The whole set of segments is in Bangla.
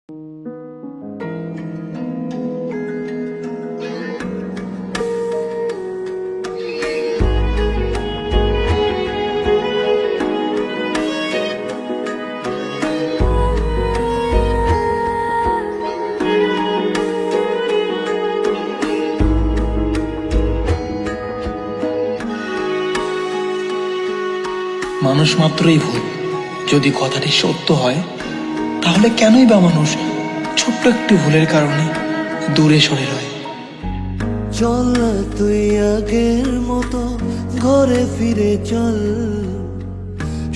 মানুষ মাত্রই ভুল। যদি কথাটি সত্য হয় তাহলে কেনই বা মানুষ ছোট্ট একটি ভুলের কারণে দূরে সরে রয়। চল না তুই আগের মতো ঘরে ফিরে চল,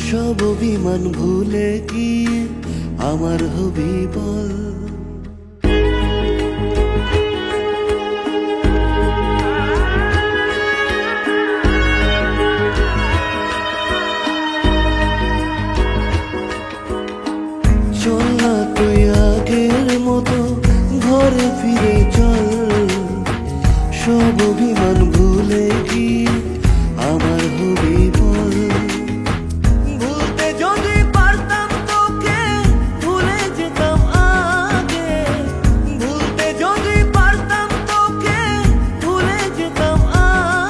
সব অভিমান ভুলে গিয়ে আমার হবি বল। চল না তুই আগের মতো ঘরে ফিরে চল, সব অভিমান ভুলে গিয়ে আমার হবি বল। ভুলতে যদি পারতাম তোকে ভুলে যেতাম আগে, ভুলতে যদি পারতাম তোকে ভুলে যেতাম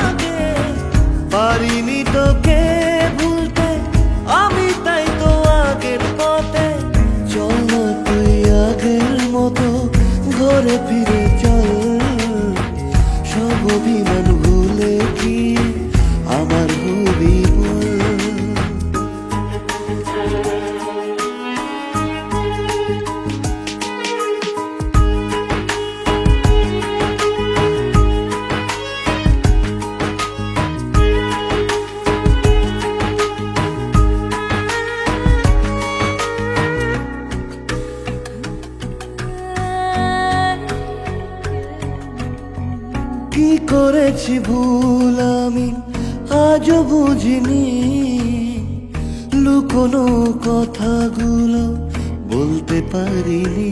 আগে। পারিনি তোকে ভুলতে আমি, তাই তো আগের পথে। চল না তুই আগের মতো ঘরে ফিরে চল, সব অভিমান ভুলে গিয়ে আমার হবি বল। কি করেছি ভুল আমি আজও বুঝিনি, লুকোনো কথাগুলো বলতে পারিনি।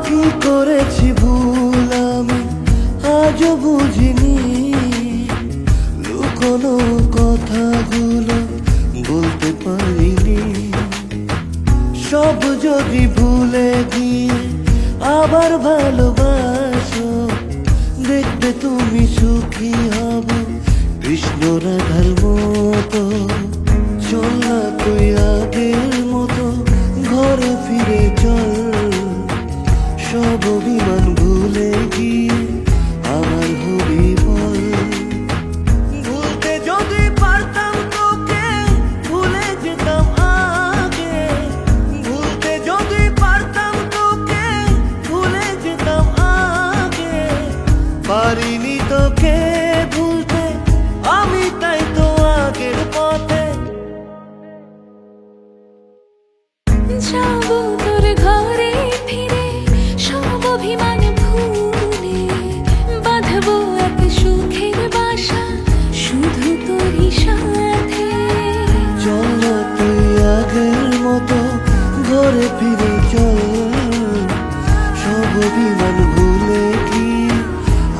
কি করেছি ভুল আমি আজও বুঝিনি, কোনো কথাগুলো বলতে পারিনি। সব যদি ভুলে গিয়ে আবার ভালোবাসো, দেখবে তুমি সুখী হবে কৃষ্ণ রাধার মতো। চল না তুই আগের মতো ঘরে ফিরে চল, সব অভিমান ভুলে গিয়ে আমার হবি বল। পারিনি তোকে ভুলতে আমি, তাই তো আগের পথে। যাবো তোর ঘরে ফিরে, সব অভিমান ভুলে বাঁধবো এক সুখের বাসা শুধু তোরই সাথে। চল না তুই আগের মতো ঘরে ফিরে চল, সব অভিমান ভুলে গিয়ে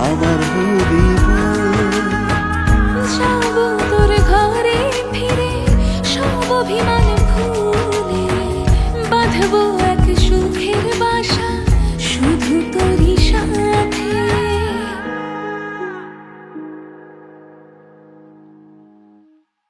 আমার